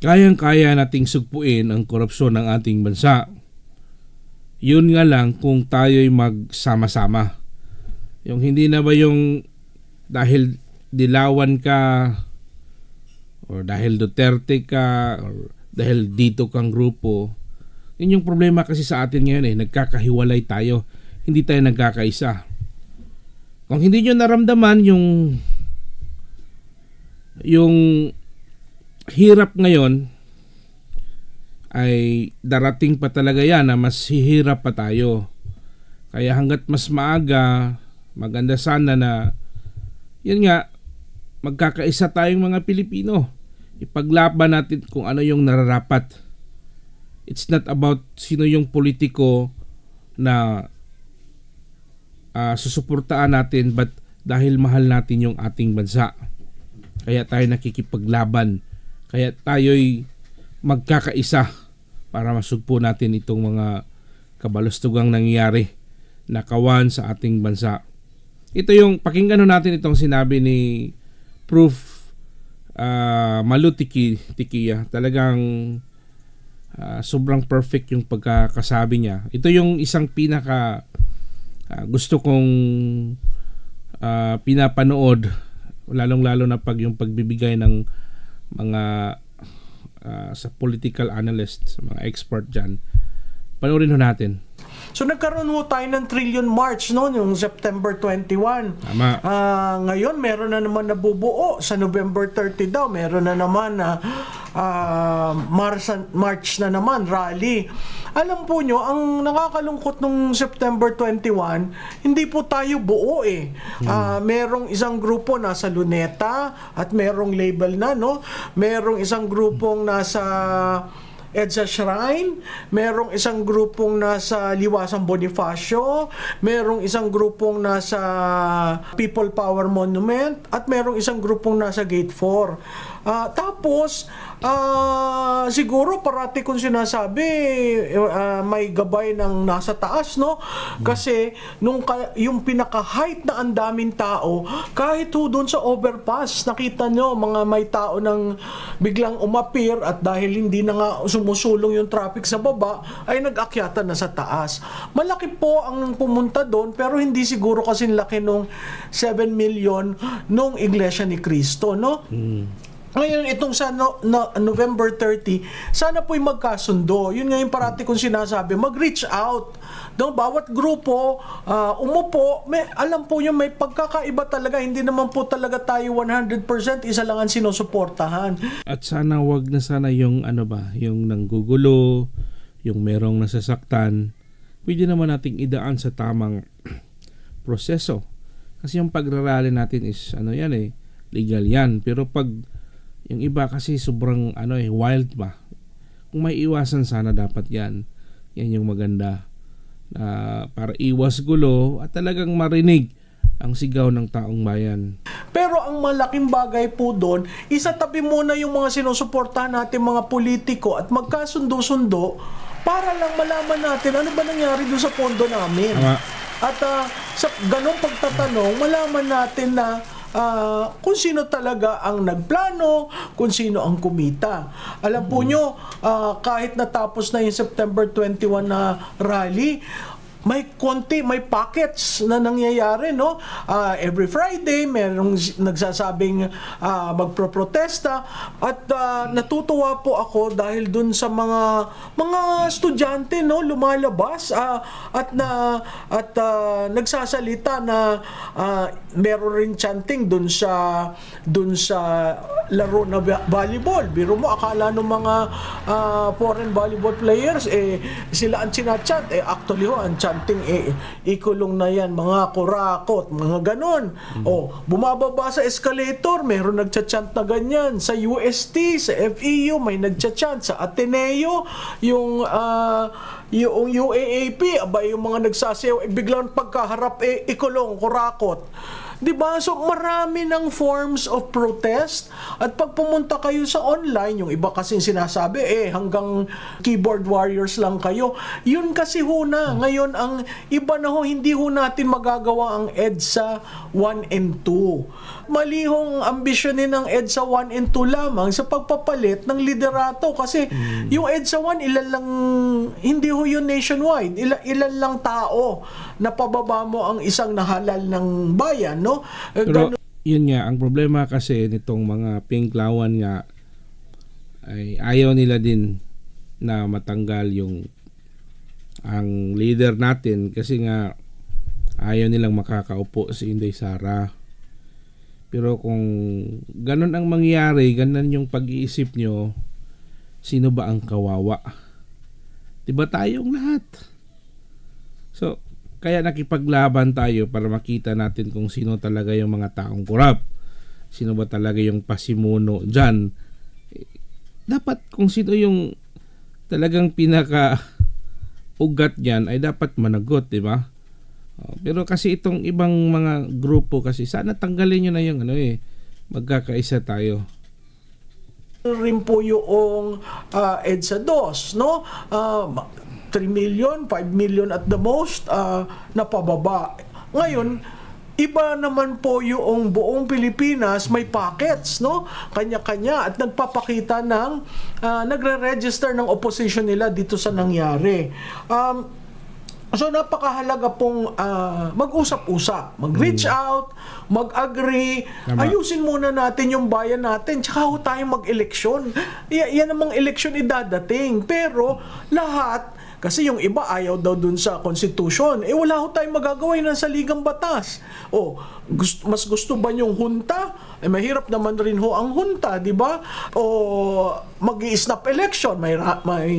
kayang-kaya nating sugpuin ang korupsyon ng ating bansa. Yun nga lang kung tayo'y magsama-sama. Yung hindi na ba yung dahil dilawan ka o dahil Duterte ka o dahil dito kang grupo. Yun yung problema kasi sa atin ngayon nagkakahiwalay tayo. Hindi tayo nagkakaisa. Kung hindi nyo naramdaman yung hirap ngayon, ay darating pa talaga yan na mas hihirap pa tayo. Kaya hanggat mas maaga, maganda sana na yun nga, magkakaisa tayong mga Pilipino. Ipaglaban natin kung ano yung nararapat. It's not about sino yung politiko na susuportaan natin, but dahil mahal natin yung ating bansa. Kaya tayo nakikipaglaban. Kaya tayo'y magkakaisa para masugpo natin itong mga kabalustugang nangyayari na kawan sa ating bansa. Ito yung pakinggan natin itong sinabi ni Proof Malu Tikia. Talagang sobrang perfect yung pagkakasabi niya. Ito yung isang pinaka gusto kong pinapanood, lalong-lalo na pag yung pagbibigay ng mga sa political analyst, sa mga expert dyan. Panoorin natin. So nagkaroon ho tayo ng trillion march yung September 21. Tama. Ngayon meron na naman nabubuo sa November 30 daw. Meron na naman March na naman, rally. Alam po nyo, ang nakakalungkot nung September 21, hindi po tayo buo merong isang grupo nasa Luneta at merong label na, merong isang grupong nasa EDSA Shrine, merong isang grupong nasa Liwasang Bonifacio, merong isang grupong nasa People Power Monument, at merong isang grupong nasa Gate 4. Tapos, siguro parati kong sinasabi, may gabay ng nasa taas, Kasi, yung pinaka-height na ang daming tao, kahit doon sa overpass, nakita nyo, mga may tao nang biglang umapir at dahil hindi na nga sumusulong yung traffic sa baba, ay nag-akyatan na sa taas. Malaki po ang pumunta doon, pero hindi siguro kasing laki nung 7 million nung Iglesia ni Cristo, Ngayon, itong sa November 30, sana po'y magkasundo. Yun nga yung parati kong sinasabi, mag-reach out. Bawat grupo, umupo, alam po nyo, may pagkakaiba talaga. Hindi naman po talaga tayo 100% isa lang ang sinusuportahan. At sana wag na sana yung yung nanggugulo, yung merong nasasaktan. Pwede naman nating idaan sa tamang proseso. Kasi yung pagrarally natin is legal yan. Pero pag yung iba kasi sobrang wild ba. Kung may iwasan sana dapat yan. Yan yung maganda. Para iwas gulo at talagang marinig ang sigaw ng taong bayan. Pero ang malaking bagay po doon, isatabi muna yung mga sinusuportahan natin mga politiko at magkasundo-sundo para lang malaman natin ano ba nangyari doon sa pondo namin. At sa ganong pagtatanong, malaman natin na kung sino talaga ang nagplano, kung sino ang kumita. Alam po nyo, kahit natapos na yung September 21 na rally, may packets na nangyayari, every Friday merong nagsasabing magproprotesta at natutuwa po ako dahil dun sa mga estudyante lumalabas at nagsasalita na meron rin chanting dun sa laro na volleyball. Biro mo, akala ng mga foreign volleyball players sila ang chinachant, actually ang chanting ikulong na yan, mga kurakot, mga ganon. Bumababa sa escalator, meron nagchachant na ganyan. Sa UST, sa FEU, may nagchachant. Sa Ateneo, yung UAAP, yung mga nagsasayaw, biglang pagkaharap, ikulong, kurakot. 'Di ba? So marami ng forms of protest at pag pumunta kayo sa online, yung iba kasi sinasabi hanggang keyboard warriors lang kayo. Yun kasi ho na. Ngayon ang iba na ho, hindi ho natin magagawa ang EDSA 1 and 2. Mali hong ambisyonin ng EDSA 1 and 2 lamang sa pagpapalit ng liderato kasi yung EDSA 1 ilan lang, hindi ho yun nationwide, ilan lang tao na pababa mo ang isang nahalal ng bayan, no? Pero yun nga, ang problema kasi nitong mga pinklawan nga ay ayaw nila din na matanggal yung ang leader natin kasi nga ayaw nilang makakaupo si Inday Sara. Pero kung ganun ang mangyari, ganun yung pag-iisip nyo, sino ba ang kawawa? Diba tayong lahat? So, kaya nakipaglaban tayo para makita natin kung sino talaga yung mga taong korap. Sino ba talaga yung pasimuno dyan. Dapat kung sino yung talagang pinaka-ugat dyan ay dapat managot, diba? Pero kasi itong ibang mga grupo kasi sana tanggalin nyo na yung magkakaisa tayo. Rin po yung EDSA 2, no? 3 million, 5 million at the most na pababa. Ngayon, iba naman po yung buong Pilipinas may pockets, no? Kanya-kanya at nagpapakita ng nagre-register ng opposition nila dito sa nangyari. So napakahalaga pong mag-usap-usap, mag-reach out, mag-agree, ayusin muna natin yung bayan natin, tsaka ho tayong mag-eleksyon. Yan namang eleksyon idadating. Pero lahat, kasi yung iba ayaw daw dun sa Constitution, wala ho tayong magagawa ng saligang batas. Mas gusto ba yung hunta? Mahirap naman rin ho ang hunta, di ba? O mag-i-snap election, may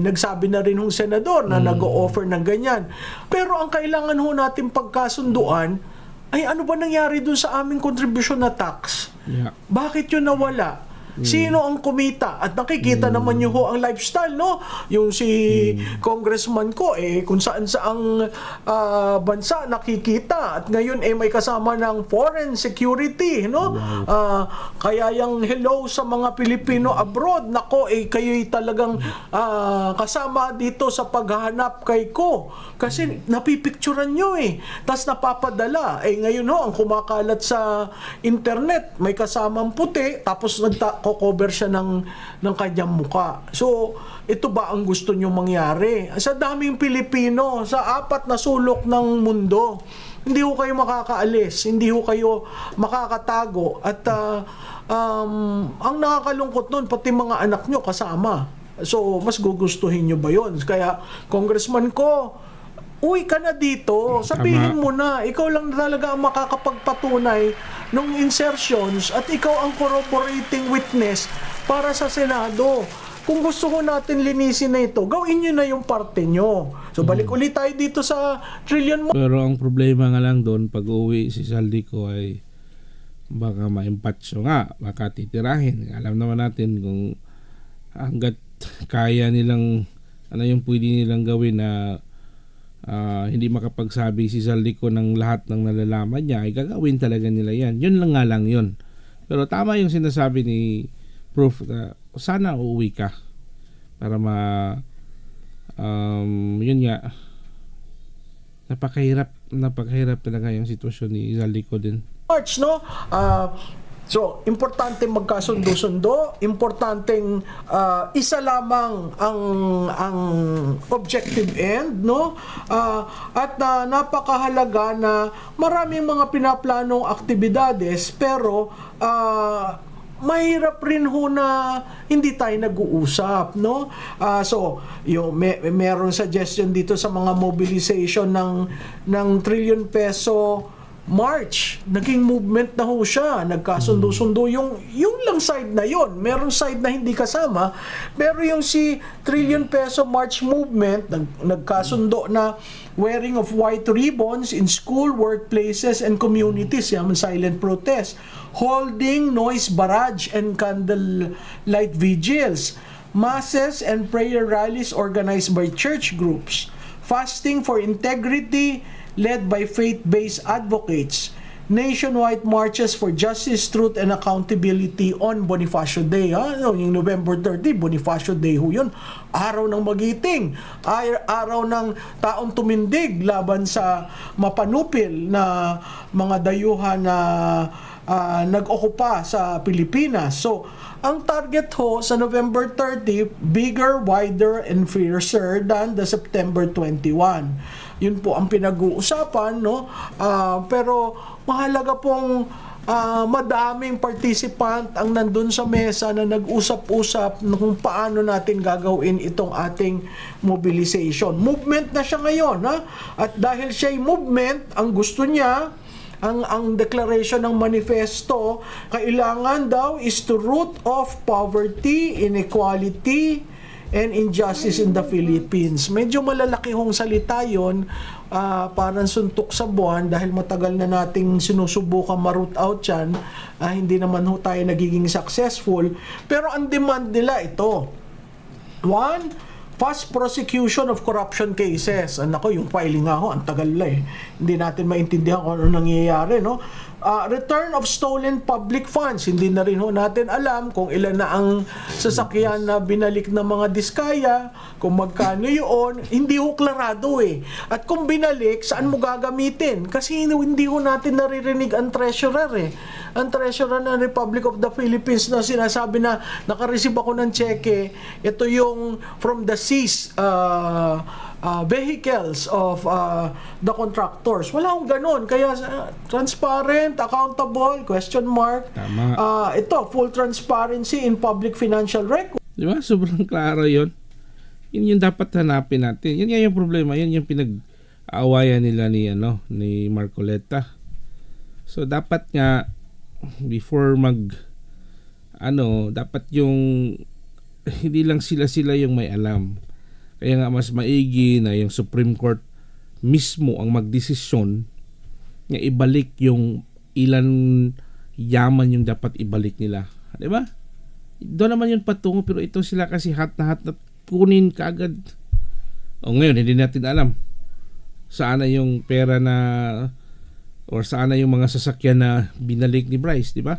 nagsabi na rin hong senador na nag-o-offer ng ganyan. Pero ang kailangan ho natin pagkasunduan ay ano ba nangyari dun sa aming contribution na tax? Yeah. Bakit yun nawala? Sino ang kumita? At nakikita naman nyo ho ang lifestyle, no? Yung si congressman ko, kung saan saang bansa nakikita. At ngayon, may kasama ng foreign security, no? Kaya yung hello sa mga Pilipino abroad, nako, kayo'y talagang kasama dito sa paghahanap kay ko. Kasi napipicturan nyo tas napapadala. Ngayon ho, ang kumakalat sa internet, may kasamang puti, tapos cover siya ng kanyang muka. So, ito ba ang gusto nyo mangyari? Sa daming Pilipino, sa 4 na sulok ng mundo, hindi ho kayo makakaalis, hindi ho kayo makakatago. At ang nakakalungkot nun, pati mga anak nyo kasama. So, mas gugustuhin nyo ba yun? Kaya, congressman ko, uwi ka na dito, sabihin mo na, ikaw lang talaga ang makakapagpatunay ng insertions at ikaw ang corroborating witness para sa Senado. Kung gusto ko natin linisin na ito, gawin nyo na yung parte nyo. So balik ulit tayo dito sa trillion mo. Pero ang problema nga lang doon, pag uwi si Saldico ay baka maimpatso nga, baka titirahin. Alam naman natin kung hanggat kaya nilang, ano yung pwede nilang gawin na hindi makapagsabi si Saldico ng lahat ng nalalaman niya, ay gagawin talaga nila yan. Yun lang nga lang yun. Pero tama yung sinasabi ni Prof na sana uuwi ka para yun nga, napakahirap talaga yung sitwasyon ni Saldico din. March, no? So, importante magkasundo-sundo, importanteng isa lamang ang objective end, no? At napakahalaga na maraming mga pinaplanong aktibidades, pero mahirap rin ho na hindi tayo nag-uusap, no? So, meron suggestion dito sa mga mobilization ng trillion peso March, naging movement na ho siya, nagkasundo-sundo yung lang side na yon. Meron side na hindi kasama, pero yung si trillion peso March movement, nagkasundo na wearing of white ribbons in school, workplaces, and communities, yung silent protest, holding noise barrage and candlelight vigils, masses and prayer rallies organized by church groups, fasting for integrity led by faith-based advocates, nationwide marches for justice, truth, and accountability on Bonifacio Day. Yung November 30, Bonifacio Day ho yun. Araw ng magiting. Araw ng taong tumindig laban sa mapanupil na mga dayuhan na nag-okupa sa Pilipinas. So, ang target ho sa November 30, bigger, wider, and fiercer than the September 21. Yun po ang pinag-uusapan, no? Pero mahalaga pong madaming participant ang nandun sa mesa na nag-usap-usap kung paano natin gagawin itong ating mobilization. Movement na siya ngayon, ha? At dahil siya'y movement, ang gusto niya, ang declaration ng manifesto, kailangan daw is to root off poverty, inequality, and injustice in the Philippines. Medyo malalaki hong salita yun, parang suntok sa buwan dahil matagal na nating sinusubukan ma-root out yan, hindi naman ho tayo nagiging successful. Pero ang demand nila ito. One, fast prosecution of corruption cases. Nako, yung filing nga ho, ang tagal na eh. Hindi natin maintindihan kung ano nangyayari, no? Return of stolen public funds. Hindi na rin ho natin alam kung ilan na ang sasakyan na binalik ng mga diskaya, kung magkano yun. Hindi ho klarado eh. At kung binalik, saan mo gagamitin? Kasi hindi ho natin naririnig ang treasurer eh. Ang treasurer ng Republic of the Philippines na sinasabi na nakareceive ako ng cheque, ito yung from the seized vehicles of the contractors. Wala akong ganun. Kaya transparent, accountable, question mark. Tama. Ito, full transparency in public financial record. Di ba? Sobrang klaro yun. Yun yung dapat hanapin natin. Yun yung problema. Yun yung pinag-aawayan nila ni Marcoleta. So, dapat nga, before dapat yung hindi lang sila yung may alam. Kaya nga mas maigi na yung Supreme Court mismo ang magdesisyon na ibalik yung ilan yaman yung dapat ibalik nila. Di ba? Doon naman yung patungo, pero ito sila kasi hat na kunin kaagad. O ngayon, hindi natin alam saan na yung pera na or saan na yung mga sasakyan na binalik ni Bryce, di ba?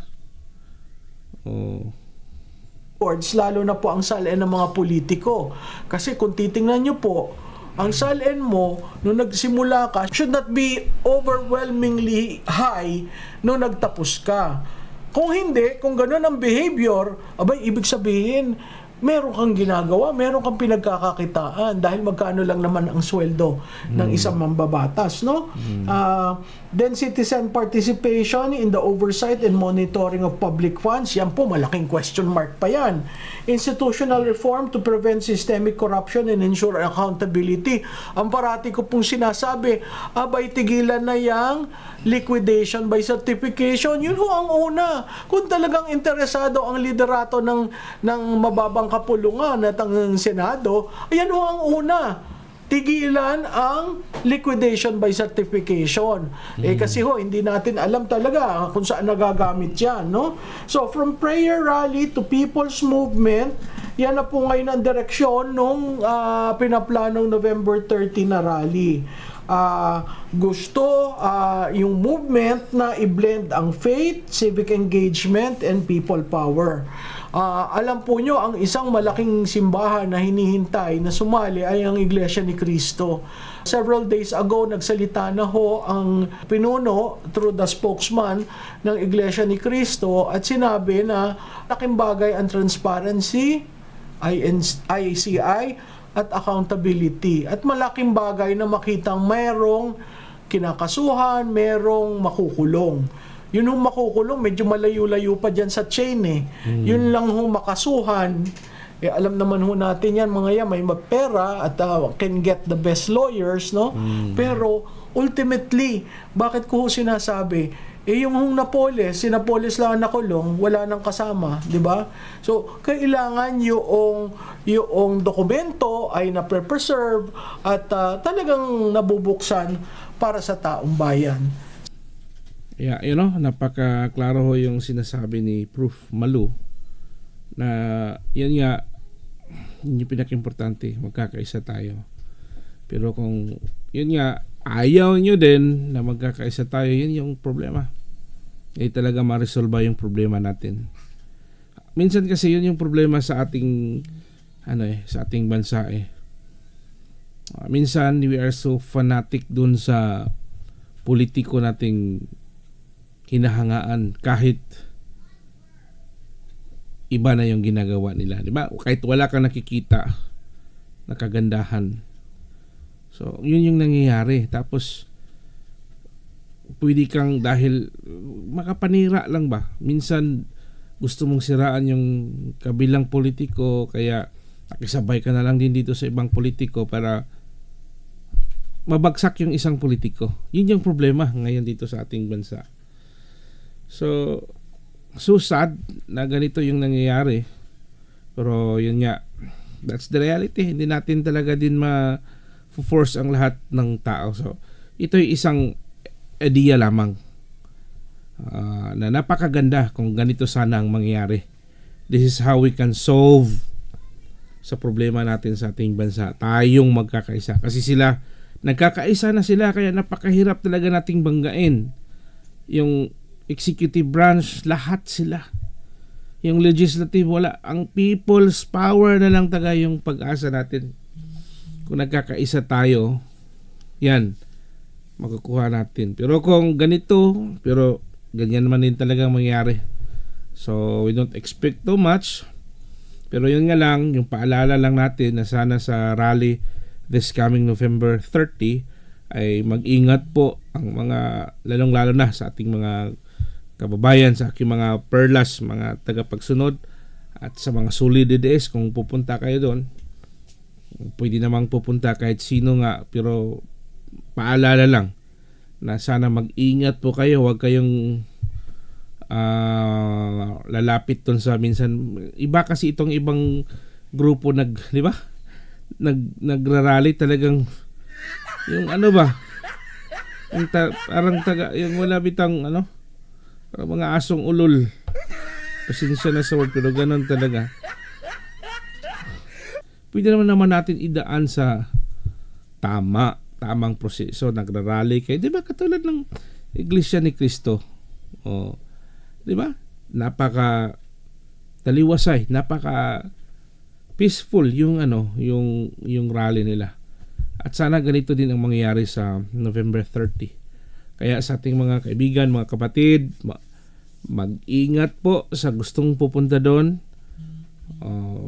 Lalo na po ang salin ng mga politiko. Kasi kung titingnan nyo po, ang salin mo nung nagsimula ka should not be overwhelmingly high nung nagtapos ka. Kung hindi, kung gano'n ang behavior, ibig sabihin, meron kang ginagawa, meron kang pinagkakakitaan dahil magkano lang naman ang sweldo ng isang mambabatas, no? Then citizen participation in the oversight and monitoring of public funds, yan po, malaking question mark pa yan. Institutional reform to prevent systemic corruption and ensure accountability. Ang parati ko pong sinasabi, tigilan na yang liquidation by certification. Yun ho ang una. Kung talagang interesado ang liderato ng mababang kapulungan at ang Senado, ayan ho ang una. Tigilan ang liquidation by certification. Kasi ho, hindi natin alam talaga kung saan nagagamit yan, no? So, from prayer rally to people's movement, yan na po ngayon ang direksyon nung pinaplanong November 30 na rally. Gusto yung movement na i-blend ang faith, civic engagement, and people power. Alam po nyo, ang isang malaking simbahan na hinihintay na sumali ay ang Iglesia ni Cristo. Several days ago, nagsalita na ho ang pinuno through the spokesman ng Iglesia ni Cristo at sinabi na laking bagay ang transparency, ICI, at accountability. At malaking bagay na makitang mayroong kinakasuhan, mayroong makukulong. Yun yung makukulong, medyo malayo-layo pa dyan sa chain eh. Yun lang yung makasuhan. Alam naman ho natin yan, mga yan, may mapera at can get the best lawyers, no? Pero ultimately, bakit ko ho sinasabi? Yung si Napoles lang nakulong, wala nang kasama, di ba? So, kailangan yung dokumento ay na-preserve at talagang nabubuksan para sa taong bayan. Yeah, napaka-klaro ho yung sinasabi ni Proof Malu na yan nga, yun yung pinaka-importante, magkakaisa tayo. Pero kung yun nga, ayaw nyo din na magkakaisa tayo, yun yung problema. talaga ma-resolve yung problema natin. Minsan kasi yun yung problema sa ating sa ating bansa minsan we are so fanatic dun sa politiko nating hinahangaan kahit iba na yung ginagawa nila, di ba? Kahit wala kang nakikita na kagandahan. So, yun yung nangyayari. Tapos pwede kang dahil makapanira lang ba? Minsan gusto mong siraan yung kabilang politiko kaya nakisabay ka na lang din dito sa ibang politiko para mabagsak yung isang politiko. Yun yung problema ngayon dito sa ating bansa. So sad na ganito yung nangyayari. Pero yun nga, that's the reality. Hindi natin talaga din ma-force ang lahat ng tao. So ito'y isang idea lamang na napakaganda kung ganito sana ang mangyayari. This is how we can solve sa problema natin sa ating bansa. Tayong magkakaisa. Kasi sila, nagkakaisa na sila kaya napakahirap talaga nating banggain. Yung executive branch, lahat sila. Yung legislative, wala. Ang people's power na lang taga yung pag-asa natin. Kung nagkakaisa tayo, yan, makukuha natin. Pero kung ganito, pero ganyan naman din talaga mangyari. So, we don't expect too much. Pero yun nga lang, yung paalala lang natin na sana sa rally this coming November 30 ay mag-ingat po ang mga, lalong-lalo na sa ating mga kababayan, sa aking mga perlas, mga tagapagsunod at sa mga solid DDS kung pupunta kayo doon. Pwede namang pupunta kahit sino nga, pero paalala lang na sana mag-ingat po kayo, huwag kayong lalapit ton sa minsan iba kasi itong ibang grupo di ba? Nagrarally talagang yung yung parang yung wala bitang parang mga asong ulol. Pasensya na sa word pero ganun talaga. Pwede naman natin idaan sa tamang proseso, nagrarally kayo. Di ba katulad ng Iglesia ni Cristo? Di ba? Napaka taliwasay, napaka peaceful yung yung rally nila. At sana ganito din ang mangyayari sa November 30. Kaya sa ating mga kaibigan, mga kapatid, mag-ingat po sa gustong pupunta doon.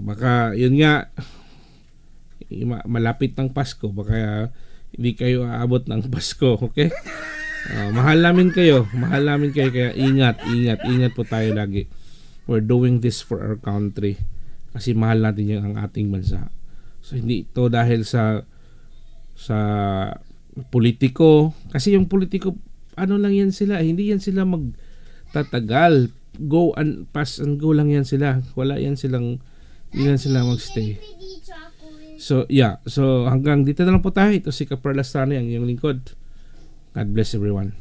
Baka yun nga malapit ng Pasko, baka hindi kayo aabot ng Pasko, okay? Mahal namin kayo kaya ingat po tayo lagi. We're doing this for our country kasi mahal natin yung ang ating bansa. So hindi ito dahil sa politiko, kasi yung politiko lang yan sila, hindi yan sila magtatagal, go and pass and go lang yan sila, hindi yan sila magstay. So hanggang dito na lang po tayo. Ito si Kaperlas Tano, ang iyong lingkod. God bless everyone.